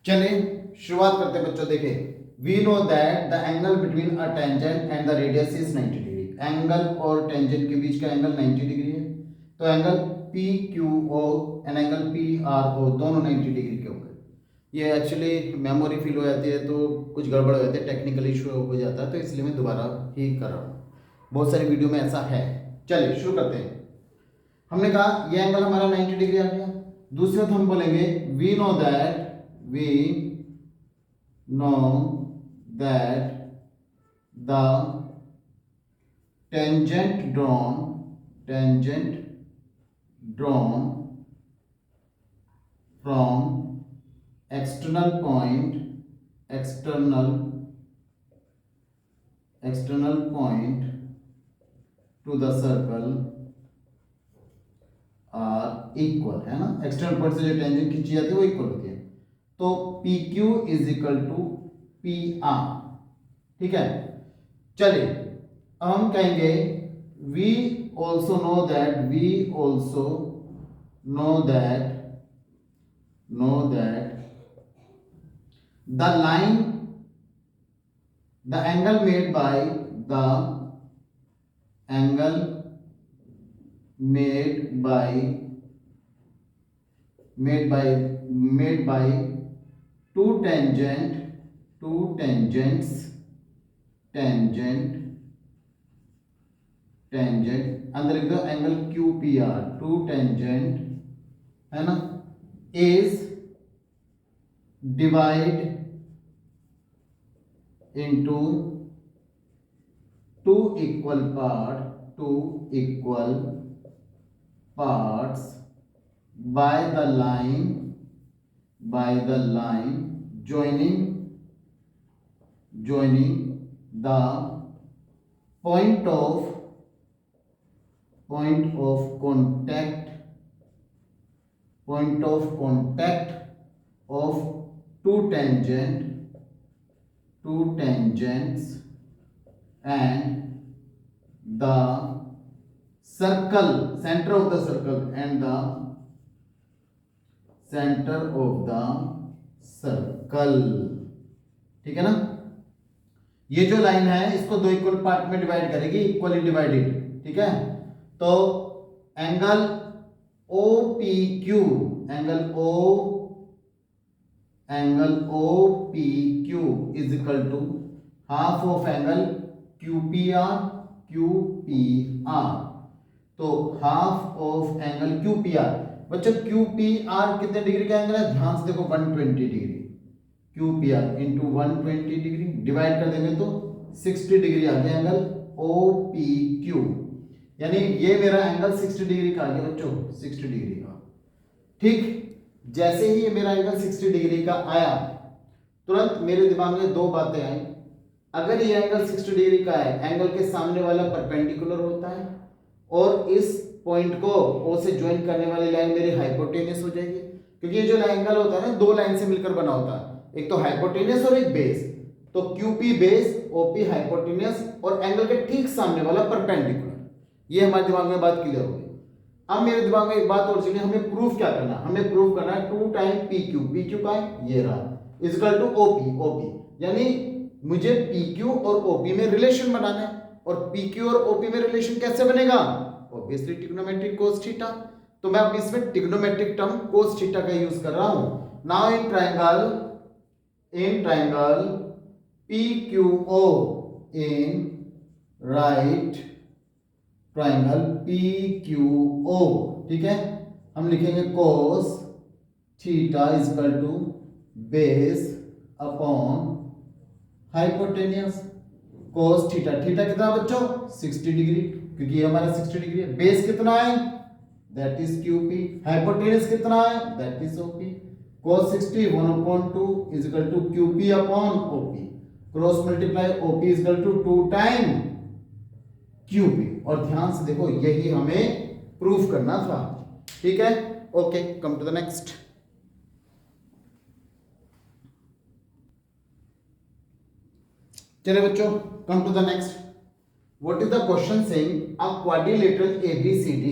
चलिए शुरुआत करते हैं बच्चों। देखिए, we know that the angle between a tangent and the radius is 90 degree. Angle और टेंजेंट के बीच का एंगल 90 डिग्री है। तो angle P Q O and angle P R O दोनों 90 डिग्री के होंगे। ये एक्चुअली मेमोरी फील हो जाती है तो कुछ गड़बड़ हो जाती है, टेक्निकल इशू हो जाता है, तो इसलिए मैं दोबारा ही कर रहा हूँ। बहुत सारी वीडियो में ऐसा है। चलिए शुरू करते हैं। हमने कहा ये एंगल हमारा 90 डिग्री आ गया। दूसरी बात हम बोलेंगे we know that the tangent drawn from external point to the circle are equal, है ना। एक्सटर्नल पॉइंट से जो टेंजेंट खींची जाती है वो इक्वल होती है। तो P Q is equal to P R. ठीक है, चलिए अब हम कहेंगे we also know that the angle made by two tangents अंदर लिख दो angle Q P R, two tangent है ना, is divide into two equal parts by the line joining the point of contact of two tangents and the center of the circle ठीक है ना। ये जो लाइन है इसको दो इक्वल पार्ट में डिवाइड करेगी, इक्वली डिवाइडेड। ठीक है, तो angle O P Q OPQ is equal to half of angle QPR। तो हाफ ऑफ एंगल QPR, बच्चों QPR कितने डिग्री का एंगल है, ध्यान से देखो 120 degree. QPR into 120 degree divide कर देंगे तो 60 डिग्री आ गया एंगल OPQ। यानी ये मेरा एंगल 60 डिग्री का आ गया बच्चों, 60 डिग्री का। ठीक, जैसे ही ये मेरा एंगल 60 डिग्री का आया तुरंत मेरे दिमाग में दो बातें आई। अगर ये एंगल 60 डिग्री का है, एंगल के सामने वाला परपेंडिकुलर होता है और इस पॉइंट को ओ से ज्वाइन करने वाली लाइन मेरी हाइपोटेनियस हो जाएगी, क्योंकि ये जो एंगल होता है ना दो लाइन से मिलकर बना होता है, एक तो हाइपोटेनियस और एक बेस। तो QP बेस, OP हाइपोटेनियस और एंगल के ठीक सामने वाला परपेंडिकुलर। ये हमारे दिमाग में बात क्लियर होगी। अब मेरे दिमाग में एक बात और चली, हमें प्रूफ क्या करना, हमें प्रूफ करना है 2 टाइम PQ का ये रहा इक्वल टू OP। यानी मुझे PQ और OP में रिलेशन बनाना है। और PQ और OP में रिलेशन कैसे बनेगा, ऑब्वियसली ट्रिग्नोमेट्रिक cos थीटा। तो मैं अब इसमें ट्रिग्नोमेट्रिक टर्म cos थीटा का यूज कर रहा हूं। Now in triangle PQO in right triangle PQO। ठीक है, हम लिखेंगे cos theta is equal to base upon hypotenuse. cos theta कितना बच्चों 60 डिग्री, क्योंकि ये हमारा 60 डिग्री है। बेस कितना है, दैट इज QP। हाइपोटेनियस कितना है, that is OP। cos 60 1/2 is equal to QP upon OP। Cross multiply OP is equal to 2 time QP। और ध्यान से देखो यही हमें प्रूफ करना था। ठीक है, okay, come to the next. चलिए बच्चों, come to the next. What is the question saying a quadrilateral ABCD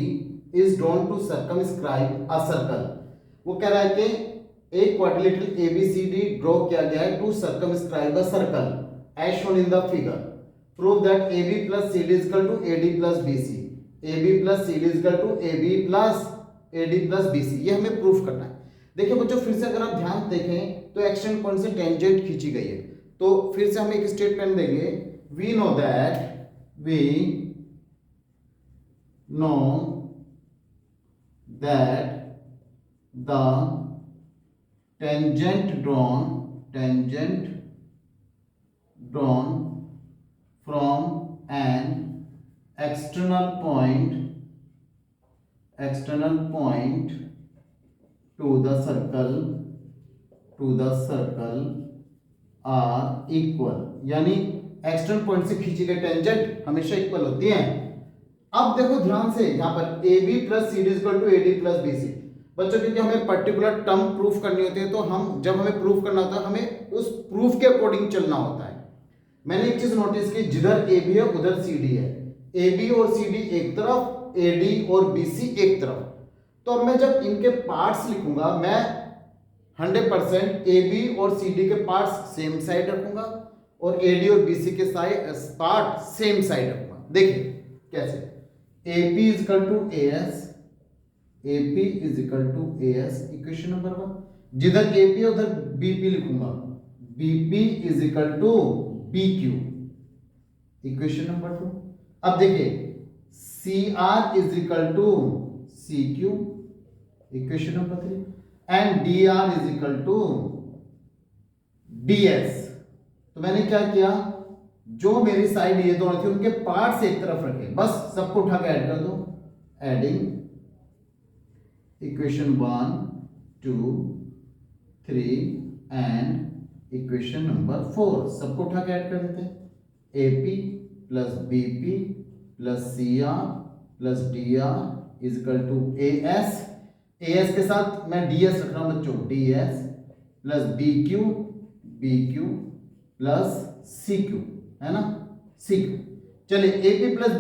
is drawn to circumscribe a circle. वो कह रहा है कि एक क्वाड्रिलेटरल एबीसीडी ड्रॉ किया गया है to circumscribe the circle as shown in the figure. Prove that AB plus CD is equal to AD plus BC, AB plus CD is equal to AB plus AD plus BC। ये हमें proof करना है। देखिए बच्चों फिर से अगर आप ध्यान देखें तो एक्शन पॉइंट से टेंजेंट खींची गई है, तो फिर से हम एक स्टेटमेंट देंगे, we know that the tangent drawn from an external point to the circle are equal, यानी एक्सटर्नल पॉइंट से खींची गई टेंजेंट हमेशा इक्वल होती है। अब देखो ध्यान से यहां पर AB plus CD is equal to AD plus BC। बच्चों क्योंकि हमें पर्टिकुलर टर्म प्रूफ करनी होती है, तो हम जब हमें प्रूफ करना होता है हमें उस प्रूफ के अकॉर्डिंग चलना होता है। मैंने एक चीज नोटिस की, जिधर AB है उधर CD है, AB और CD एक तरफ, AD और BC एक तरफ। तो अब मैं जब इनके पार्ट्स लिखूंगा मैं 100% AB और CD के पार्ट्स सेम साइड रखूंगा और AD और BC के पार्ट सेम साइड रखूंगा। देखिए कैसे, AP is equal to AS, AP is equal to AS, equation number 1। जिधर AP है उधर BP लिखूंगा, BP is equal to BQ, equation number 2। अब देखिए CR is equal to CQ, equation number 3, and DR is equal to DS। तो मैंने क्या किया, जो मेरी साइड ये दोनों थी उनके पार्ट्स एक तरफ रखे, बस सबको उठा के ऐड कर दो, adding equation 1 2 3 and equation number 4 सबको उठा के ऐड कर देते हैं। AP plus BP plus CR plus DR is equal to AS, AS के साथ मैं DS रख रहा हूं बच्चों, DS plus BQ plus CQ, है ना, CQ। चलिए AP प्लस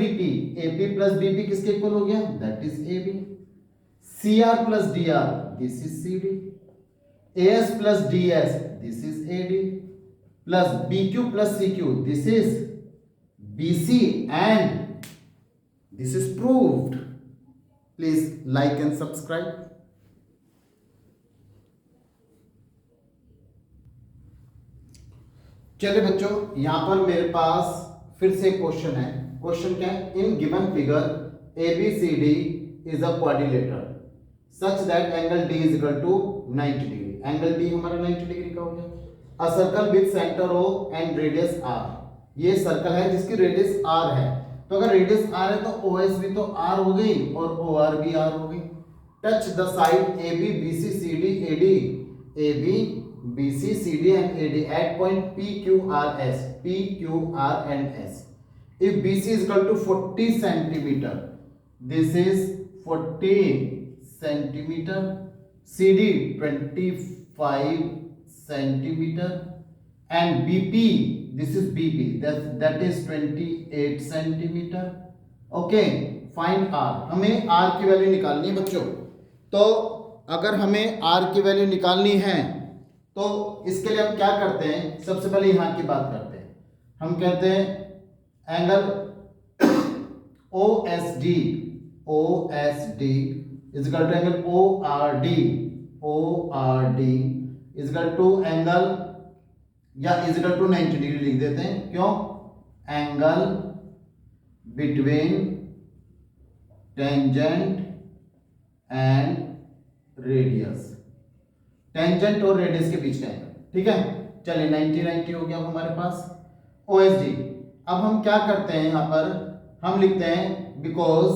BP किसके इक्वल हो गया, that is AB। CR plus DR, this is CD। AS plus DS, this is AD। Plus BQ plus CQ, this is BC and this is proved. Please like and subscribe. चलिए बच्चों यहां पर मेरे पास फिर से question है। Question क्या है, in given figure ABCD is a quadrilateral such that angle D is equal to 90 degree. Angle D हमारा 90 डिग्री का हो गया। A circle with centre O and radius R, ये सर्कल है जिसकी रेडियस R है, तो अगर रेडियस R है तो OS भी तो R हो गई और OR भी R हो गई। Touch the side AB BC CD AD, AB BC CD and AD at point PQR and S। If BC is equal to 40 centimeter, this is 40 centimeter, CD 25 centimeter and BP, this is BP, that is 28 centimeter। Okay, find R। हमें R की value निकालनी है बच्चों। तो अगर हमें R की value निकालनी है तो इसके लिए हम क्या करते हैं, सबसे पहले यहां की बात करते हैं। हम कहते हैं angle OSD is equal to angle ORD is equal to angle, या इज इक्वल टू 90 डिग्री लिख देते हैं, क्यों, angle between tangent and radius, tangent और रेडियस के बीच का एंगल, ठीक है। चलिए 90 हो गया हमारे पास OSD। अब हम क्या करते हैं, यहां पर हम लिखते हैं because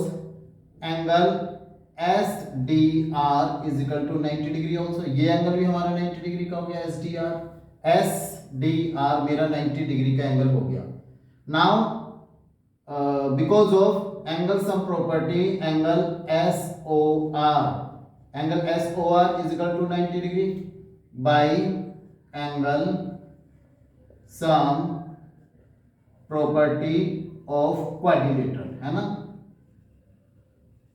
angle SDR is equal to 90 degree also, ये एंगल भी हमारा 90 डिग्री का हो गया। SDR मेरा 90 डिग्री का एंगल हो गया। Now because of angle sum property, angle SOR is equal to 90 degree by angle sum property of quadrilateral, है ना।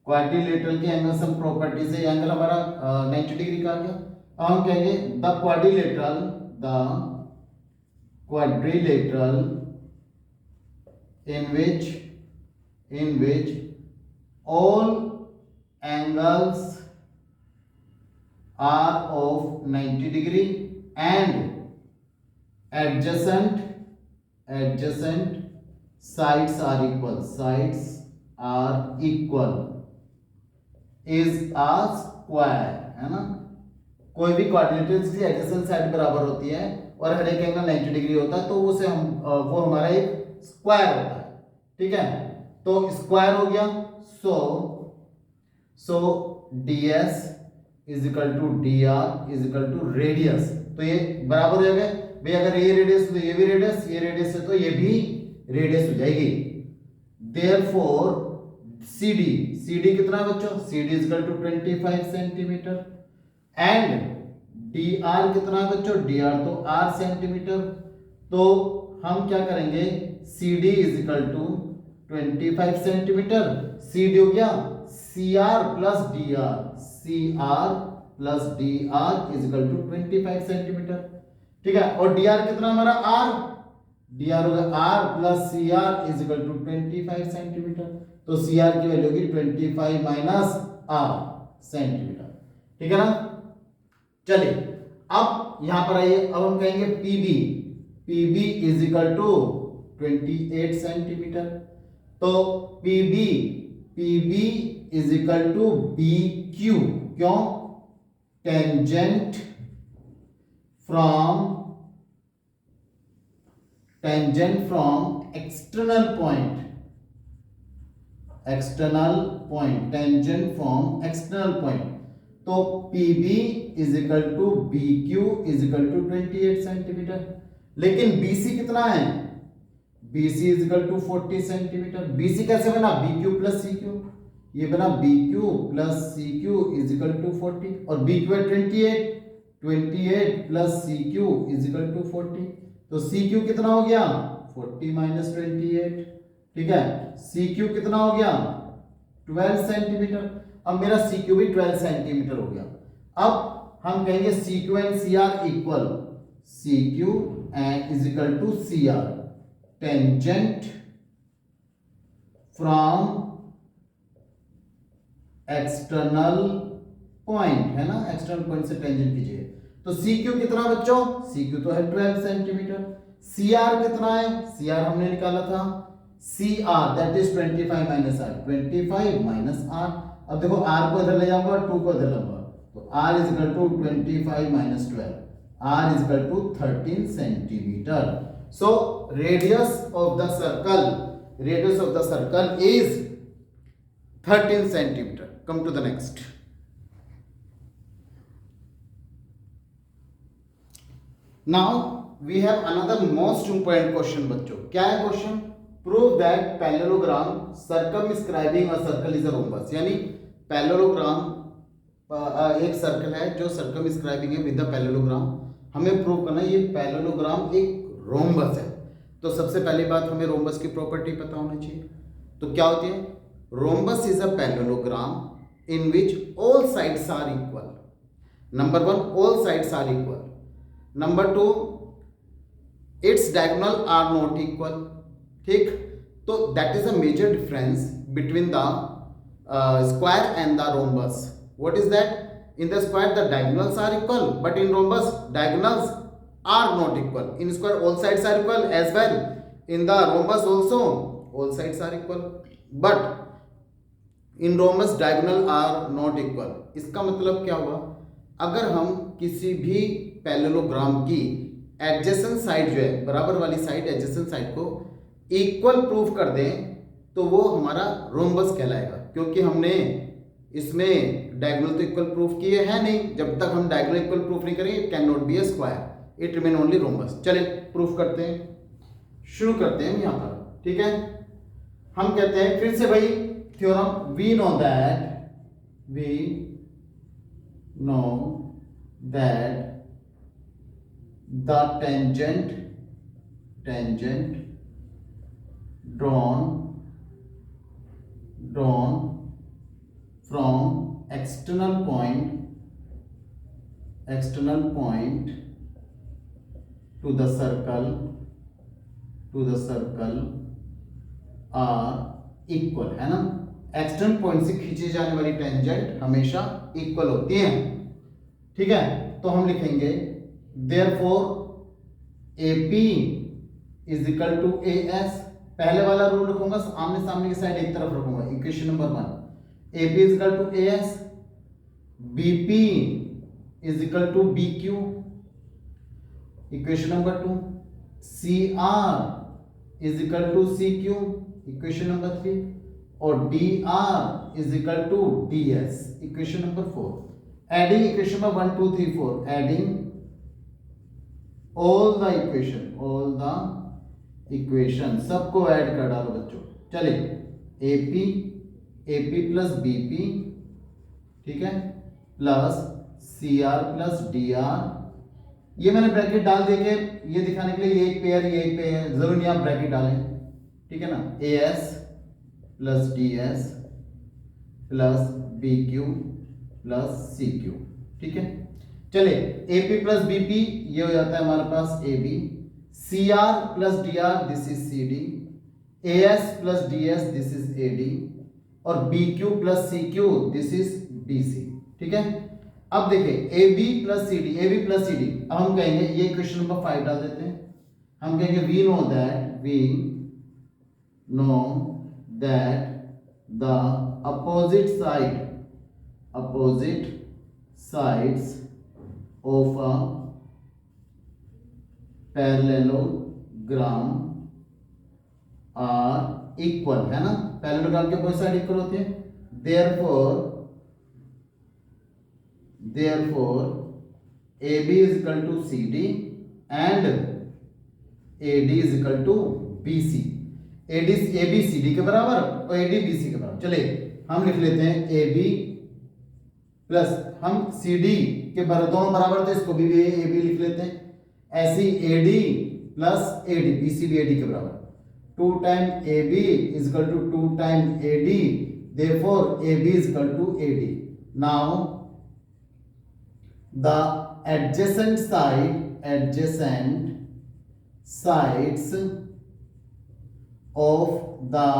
क्वाड्रिलेटरल के एंगल सम प्रॉपर्टी से एंगल हमारा 90 डिग्री का आ गया। अब हम कहेंगे the quadrilateral in which all angles are of 90 degree and adjacent sides are equal is a square, है ना। कोई भी क्वाड्रिलेटरल की एडजेसेंट साइड बराबर होती है और हर एक एंगल 90 डिग्री होता है, तो उसे हम वो हमारा एक स्क्वायर होता है, ठीक है। तो स्क्वायर हो गया, so ds is equal to dr is equal to radius. तो ये बराबर हो जाएगा भाई, अगर ये रेडियस तो ये भी रेडियस, ये रेडियस है तो ये भी रेडियस हो जाएगी। देयरफॉर CD कितना है बच्चों, CD is equal to 25 centimetre and dr कितना है बच्चों, dr तो r सेंटीमीटर। तो हम क्या करेंगे, CD is equal to 25 centimetre, CD हो गया CR plus DR is equal to 25 centimetre, ठीक है। और DR कितना हमारा R, DR होगा R plus CR is equal to 25 centimetre. तो CR की वैल्यू होगी 25 माइनस R सेंटीमीटर, ठीक है ना। चलिए अब यहां पर आइए, अब हम कहेंगे PB is equal to 28 centimetre. तो PB is equal to BQ, क्यों, tangent from external point, tangent from external point. तो PB is equal to BQ is equal to 28 centimetre. लेकिन BC कितना है, BC is equal to 40 centimetre. BC कैसे बना, BQ plus CQ, ये बना BQ plus CQ is equal to 40 और BQ है 28 plus CQ is equal to 40। तो CQ कितना हो गया, 40 माइनस 28, ठीक है। CQ कितना हो गया, 12 सेंटीमीटर। अब मेरा CQ भी 12 सेंटीमीटर हो गया। अब हम कहेंगे CQ and CR equal, CQ and is equal to CR, tangent from external point, है ना, एक्सटर्नल पॉइंट से टेंजेंट कीजिए। तो CQ कितना बच्चों, CQ तो है 12 सेंटीमीटर। CR कितना है, CR हमने निकाला था, CR that is 25 minus R, 25 minus R। अब देखो R को इधर ले जाऊंगा, 2 को इधर लाऊंगा, तो R is equal to 25 minus 12, R is equal to 13 centimetre. So radius of the circle is 13 centimetre. Come to the next. Now we have another most important question बच्चों। क्या है question, prove that parallelogram circumscribing a circle is a rhombus. यानी parallelogram एक circle है जो circumscribing है with the parallelogram, हमें prove करना है ये पैरेललोग्राम एक रोम्बस है। तो सबसे पहली बात, हमें रोम्बस की प्रॉपर्टी पता होनी चाहिए। तो क्या होती है, rhombus is a parallelogram in which all sides are equal. Number 1, all sides are equal. Number 2, its diagonal are not equal. ठीक, तो that is a major difference between the square and the rhombus. What is that? In the square the diagonals are equal, but in rhombus diagonals are not equal. In square all sides are equal as well. In the rhombus also all sides are equal, but in rhombus diagonal are not equal. इसका मतलब क्या हुआ, अगर हम किसी भी parallelogram की adjacent side जो है, बराबर वाली साइड, एडजेसेंट साइड को इक्वल प्रूफ कर दें तो वो हमारा रोम्बस कहलाएगा, क्योंकि हमने इसमें डायगोनल तो इक्वल प्रूफ किए हैं नहीं। जब तक हम डायगोनल इक्वल प्रूफ नहीं करेंगे, it can not be A square, it remain only rhombus. चलिए प्रूफ करते हैं, शुरू करते हैं यहाँ पर, ठीक है। हम कहते हैं फिर से भाई theorem, we know that the tangent drawn from external point external point to the circle are equal, है ना। एक्सटर्नल पॉइंट से खींची जाने वाली टेंजेंट हमेशा इक्वल होती है, ठीक है। तो हम लिखेंगे therefore AP is equal to AS। पहले वाला रूल रखूंगा, आमने सामने की साइड एक तरफ रखूंगा। Equation number 1 AP is equal to AS, BP is equal to BQ। Equation number 2 CR is equal to CQ। Equation number 3 और DR is equal to DS। Equation number 4 adding equation number 1 2 3 4 adding all the equation सबको add कर डालो बच्चों। चलिए AP plus BP, ठीक है, plus CR plus DR। ये मैंने ब्रैकेट डाल देके ये दिखाने के लिए, ये एक पेयर जरूर नहीं आप ब्रैकेट डालें, ठीक है ना। AS plus DS plus BQ plus CQ, ठीक है। चलिए AP प्लस BP ये हो जाता है हमारे पास AB, CR plus DR this is CD, AS plus DS this is AD और BQ plus CQ this is BC, ठीक है। अब देखिए AB प्लस CD अब हम कहेंगे, ये क्वेश्चन नंबर 5 डाल देते हैं। हम कहेंगे we know that the opposite sides of a parallelogram are equal, है ना। पैरेललोग्राम के अपोजिट साइड इक्वल होती है। therefore AB is equal to CD and AD is equal to BC। AB CD के बराबर और AD BC के बराबर। चलिए हम लिख लेते हैं AB प्लस, हम CD के दोनों बराबर थे, इसको भी AB लिख लेते हैं। ऐसी AD प्लस AD, BC भी AD के बराबर। 2 time AB is equal to 2 time AD, therefore AB is equal to AD। now the adjacent sides of the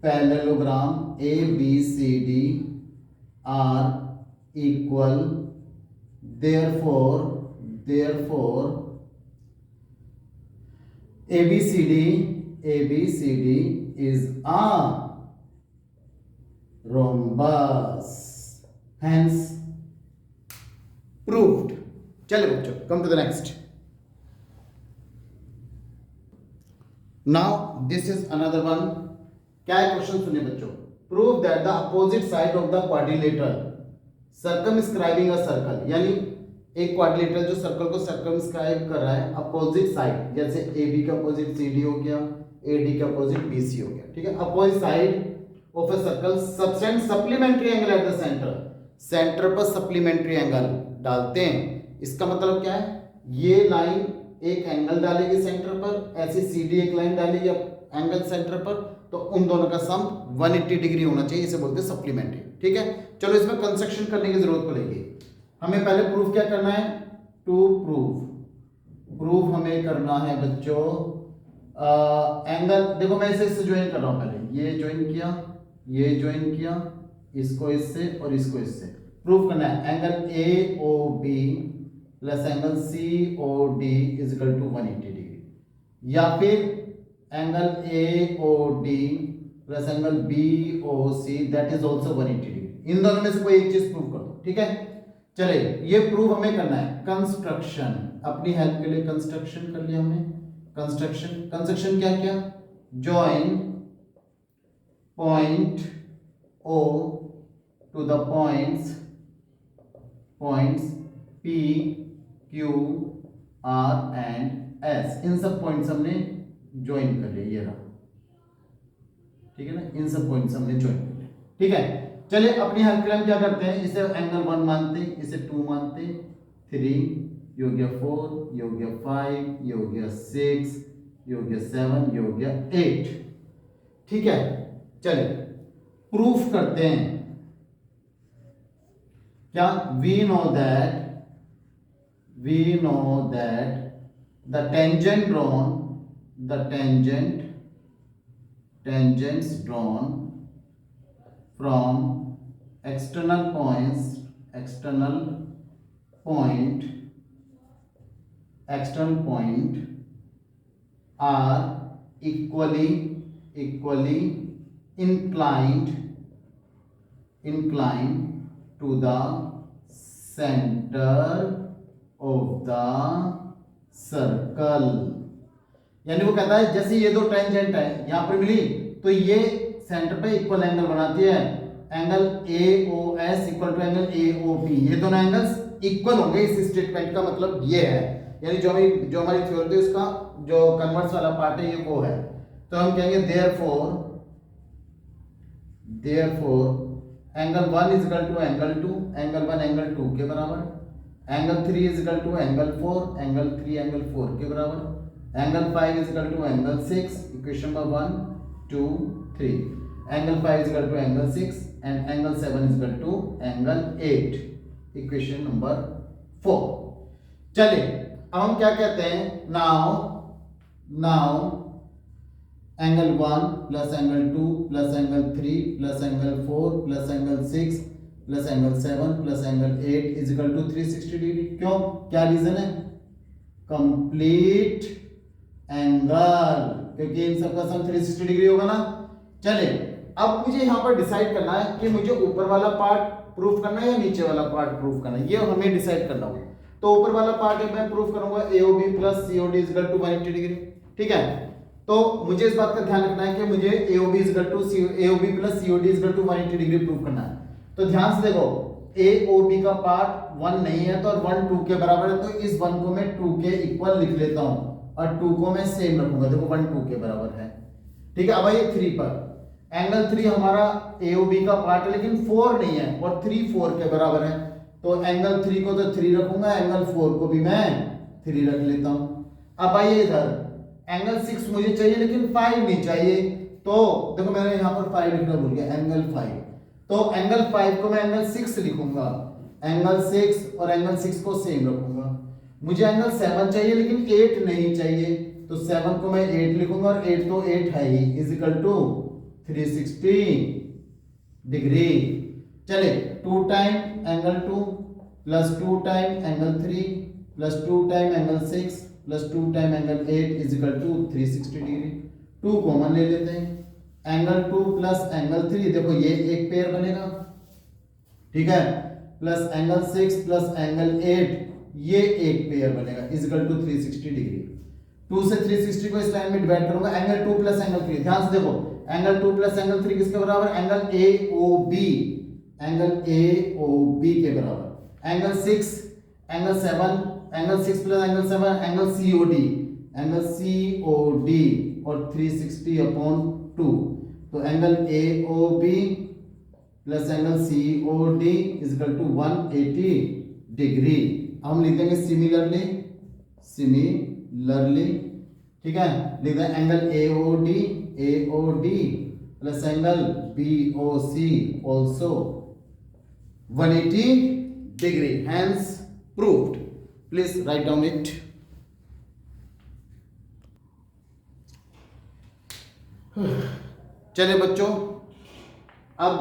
parallelogram ABCD are equal, therefore ABCD is a rhombus, hence proved। चलिए बच्चों, come to the next। now this is another one। क्या है question सुनिए बच्चों। Prove that the opposite side of the quadrilateral circumscribing a circle, यानी एक quadrilateral जो circle को सर्कमस्क्राइब कर रहा है, अपोजिट साइड, जैसे AB का अपोजिट CD हो गया, AD का अपोजिट BC हो गया, ठीक है। Opposite side of a circle subtend supplementary angle at the centre पर सप्लीमेंट्री एंगल डालते हैं। इसका मतलब क्या है, ये लाइन एक एंगल डालेगी सेंटर पर, ऐसी CD एक लाइन डालेगी एंगल सेंटर पर, तो उन दोनों का सम 180 डिग्री होना चाहिए, इसे बोलते हैं सप्लीमेंट्री, ठीक है। चलो इसमें कंस्ट्रक्शन करने की जरूरत पड़ेगी। हमें पहले प्रूफ क्या करना है, टू प्रूफ हमें करना है बच्चों एंगल। देखो मैं इसे ज्वाइन कर रहा हूं, पहले ये ज्वाइन किया, इसको इससे और इसको इससे। प्रूफ करना है angle AOB plus angle COD is equal to 180 degree, या फिर angle AOD plus angle BOC that is also 180 degree. इन दोनों में से कोई एक चीज प्रूव कर दो, ठीक है। चलिए ये प्रूफ हमें करना है कंस्ट्रक्शन, अपनी हेल्प के लिए कंस्ट्रक्शन कर लिया हमने। कंस्ट्रक्शन क्या किया, join point O to the points P Q R and S। इन सब पॉइंट्स हमने ज्वाइन कर लिया, ये रहा, ठीक है ना। इन सब पॉइंट्स हमने ज्वाइन कर लिया, ठीक है। चलिए अपनी हेल्प के लिए हम क्या करते हैं, इसे एंगल 1 मानते, इसे 2 मानते, 3 ये हो गया, 4 ये हो गया, 5 ये हो गया, 6 ये हो गया, 7 ये हो गया, 8, ठीक है। चलिए प्रूफ करते हैं। क्या we know that the tangents drawn from external point are equally inclined to the center of the circle। यानी वो कहता है जैसे ये दो टेंजेंट है यहां पर मिली तो ये सेंटर पे इक्वल एंगल बनाती है, angle AOS equal to angle AOP, ये दोनों एंगल्स इक्वल होंगे। इस स्टेटमेंट का मतलब ये है, यानी जो हमारी थ्योरी थी उसका जो कन्वर्स वाला पार्ट है ये वो है। तो हम कहेंगे therefore angle 1 is equal to angle 2, angle 1 angle 2 के बराबर, angle 3 is equal to angle 4, angle 3 angle 4 के बराबर, angle 5 is equal to angle 6, equation number 1 2 3, angle 5 is equal to angle 6 and angle 7 is equal to angle 8, equation number 4। चलिए अब हम क्या कहते हैं, now angle 1 plus angle 2 plus angle 3 plus angle 4 plus angle 6 plus angle 7 plus angle 8 is equal to 360 degree. क्यों, क्या reason है, complete angle, क्योंकि इन सबका सम 360 डिग्री होगा ना। चलिए अब मुझे यहां पर डिसाइड करना है कि मुझे ऊपर वाला पार्ट प्रूफ करना है या नीचे वाला पार्ट प्रूफ करना है, ये हमें डिसाइड करना होगा। तो ऊपर वाला पार्ट मैं प्रूफ करूंगा AOB plus COD is equal to 180 degree, ठीक है। तो मुझे इस बात का ध्यान रखना है कि मुझे AOB plus COD is equal to 180 degree proof करना है। तो ध्यान से देखो AOB का पार्ट 1 नहीं है तो, और 1 2 के बराबर है, तो इस 1 को मैं 2 के इक्वल लिख लेता हूं और 2 को मैं सेम रखूंगा। देखो 1 2 के बराबर है, ठीक है। अब आइए 3 पर, एंगल 3 हमारा AOB का पार्ट है लेकिन 4 नहीं है और 3 4 के बराबर है, तो एंगल 3 को तो 3 रखूंगा, एंगल 4 को भी मैं 3 रख लेता हूं। अब आइए इधर, एंगल 6 मुझे चाहिए लेकिन 5 नहीं चाहिए, तो देखो मैंने यहां पर 5 लिखना भूल गया, एंगल 5, तो एंगल 5 को मैं एंगल 6 लिखूंगा, एंगल 6 और एंगल 6 को सेम रखूंगा। मुझे एंगल 7 चाहिए लेकिन 8 नहीं चाहिए, तो 7 को मैं 8 लिखूंगा और 8 तो 8 है ही, इज इक्वल टू 360 डिग्री। चलिए 2 time angle 2 plus 2 time angle 3 plus 2 time angle 6 plus 2 time angle 8 is equal to 360 degree. 2 common ले लेते हैं, एंगल 2 प्लस एंगल 3, देखो ये एक पेयर बनेगा, ठीक है, प्लस एंगल 6 प्लस एंगल 8 ये एक पेयर बनेगा, इज इक्वल टू 360 डिग्री। 2 से 360 को इस लाइन में डिवाइड करूंगा, एंगल 2 प्लस एंगल 3, ध्यान से देखो एंगल 2 प्लस एंगल 3 किसके बराबर, एंगल AOB के बराबर, angle 6 angle 7 angle 6 plus angle 7 angle COD और 360/2, तो angle AOB plus angle COD is equal to 180 degree. हम लिख देंगे सिमिलरली, ठीक है, लिख दें angle AOD plus angle BOC also 180 degree, hence proved. Please write down it. चलिए बच्चों, अब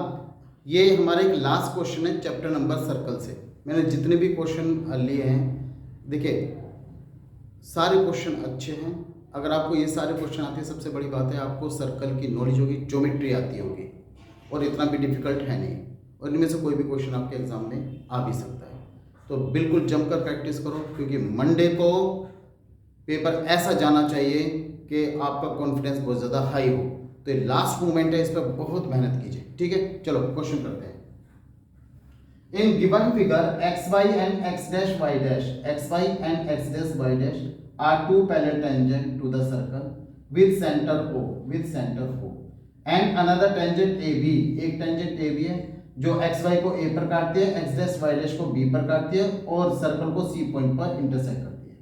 ये हमारा एक लास्ट क्वेश्चन है चैप्टर नंबर सर्कल से। मैंने जितने भी क्वेश्चन लिए हैं, देखिए सारे क्वेश्चन अच्छे हैं। अगर आपको ये सारे क्वेश्चन आते हैं, सबसे बड़ी बात है आपको सर्कल की नॉलेज होगी, ज्योमेट्री आती होगी, और इतना भी डिफिकल्ट है नहीं, और इनमें से कोई भी क्वेश्चन आपके एग्जाम में आ भी सकता है। तो बिल्कुल जमकर प्रैक्टिस करो, क्योंकि मंडे को पेपर ऐसा जाना चाहिए कि आपका कॉन्फिडेंस बहुत ज़्यादा हाई हो। तो ये लास्ट मोमेंट है, इस पर बहुत मेहनत कीजिए, ठीक है। चलो क्वेश्चन करते हैं। In given figure xy and x dash y dash are two parallel tangent to the circle with center O and another tangent AB, एक tangent AB है जो xy को A पर काटती है, x dash y dash को B पर काटती है और सर्कल को C पॉइंट पर इंटरसेक्ट करती है।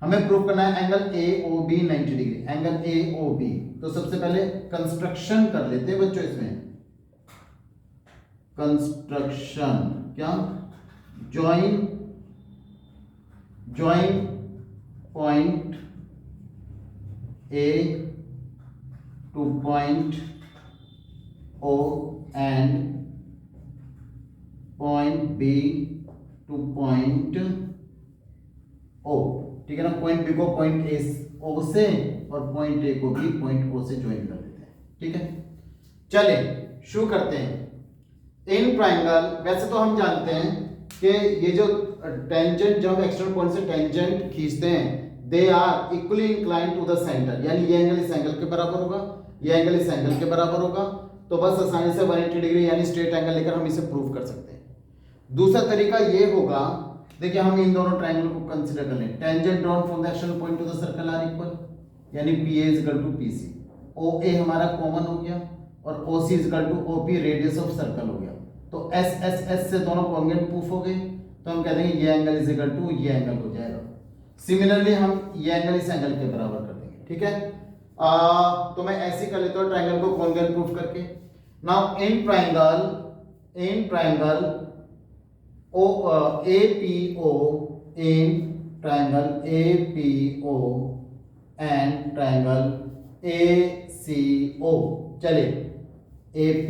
हमें प्रूव करना है angle AOB 90 degree, angle AOB। तो सबसे पहले कंस्ट्रक्शन कर लेते हैं बच्चों, इसमें कंस्ट्रक्शन क्या join point A to point O and point B to point O, ठीक है ना। पॉइंट बी को पॉइंट ए ओ से और पॉइंट ए को भी पॉइंट ओ से ज्वाइन कर देते हैं, ठीक है। चले शुरू करते हैं। इन ट्राइंगल, वैसे तो हम जानते हैं कि ये जो टेंजेंट, जब हम एक्सटर्नल पॉइंट से टेंजेंट खींचते हैं, they are equally inclined to the centre, यानी ये एंगल इस एंगल के बराबर होगा, ये एंगल इस एंगल के बराबर होगा। तो बस आसानी से 180 डिग्री यानी स्ट्रेट एंगल लेकर हम इसे प्रूव कर सकते हैं। दूसरा तरीका ये होगा, देखिए हम इन दोनों ट्राइंगल को कंसीडर कर लें। Tangent drawn from the external point to the circle are equal, यानी PA equal to PC, OA हमारा कॉमन हो गया और OC equal to OP radius of circle हो गया। तो S से दोनों कॉन्ग्रुएंट प्रूफ हो गए, तो हम कह देंगे ये एंगल इज इक्वल टू ये एंगल हो जाएगा। सिमिलरली हम ये एंगल इस एंगल के बराबर कर देंगे, ठीक है। तो मैं ऐसे कर लेता हूँ ट्राइंगल को कॉन्ग्रुएंट प्रूफ करके। Now in triangle APO, in triangle APO and triangle ACO, चलिए AP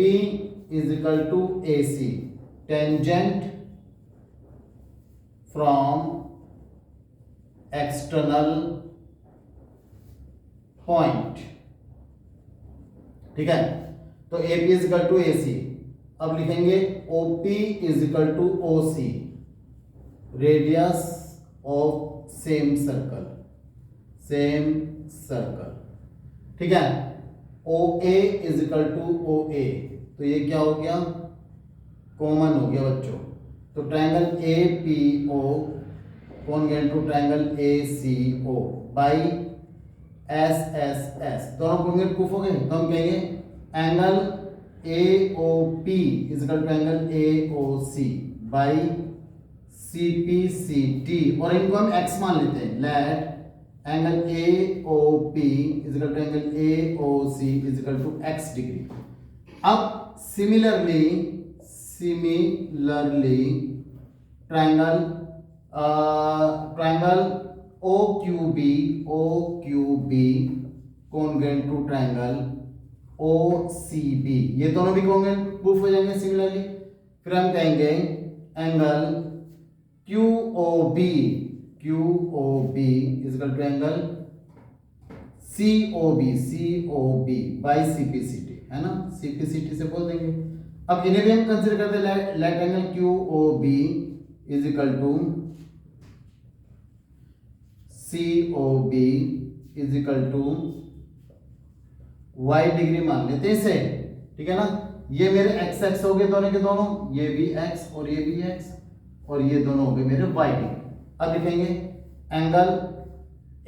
is equal to AC, tangent from external point, ठीक है। तो AP is equal to AC। अब लिखेंगे OP is equal to OC, radius of same circle, ठीक है। OA is equal to OA, तो ये क्या हो गया, कॉमन हो गया बच्चों। तो triangle APO congruent to triangle ACO by SSS, दोनों कॉन्ग्रुएंट प्रूफ हो गए। तो हम कहेंगे angle AOP is equal to angle AOC by CPCT, और इनको हम x मान लेते हैं। Let angle AOP is equal to angle AOC is equal to x degree. अब similarly triangle OQB congruent to triangle OCB, ये दोनों भी कॉन्ग्रुएंट प्रूफ हो जाएंगे सिमिलरली। फिर हम कहेंगे angle QOB is equal to angle COB by CPCT, है ना, CPCT से बोल देंगे। अब इन्हें भी हम कंसीडर करते हैं। Let angle QOB is equal to COB is equal to y degree मान लेते हैं इसे, ठीक है ना। ये मेरे x हो गए दोनों के दोनों, ये भी x और ये भी x, और ये दोनों हो गए मेरे y डिग्री। अब लिखेंगे angle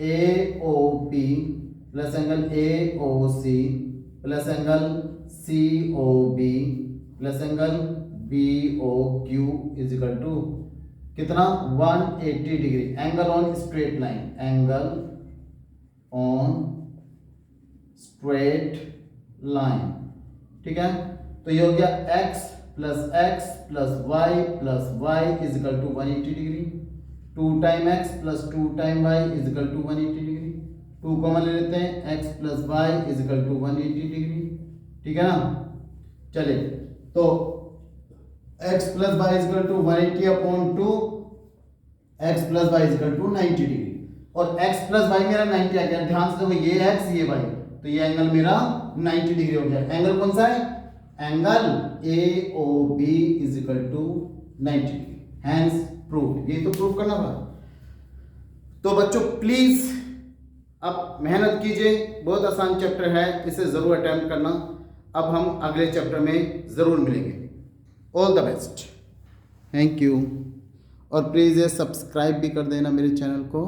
AOP plus angle AOC plus angle COB plus angle BOQ is equal to कितना, 180 degree. Angle on straight line, angle on straight line, ठीक है। तो ये हो गया x plus y is equal to 180 degree. 2 time x plus 2 time y is equal to 180 degree. 2 common ले लेते हैं, x plus y is equal to 180 degree, ठीक है ना। चलिए तो x plus y is equal to 180 upon 2, x plus y is equal to 90 degree, और x plus y मेरा 90 आ गया। ध्यान से देखो, ये x ये y, तो ये एंगल मेरा 90 डिग्री हो गया। एंगल कौन सा है, angle AOB is equal to 90 degree, hence proof. ये तो प्रूफ करना था। तो बच्चों प्लीज अब मेहनत कीजिए, बहुत आसान चैप्टर है, इसे जरूर अटेम्प्ट करना। अब हम अगले चैप्टर में जरूर मिलेंगे। All the best, thank you. और प्लीज़ ये सब्सक्राइब भी कर देना मेरे चैनल को।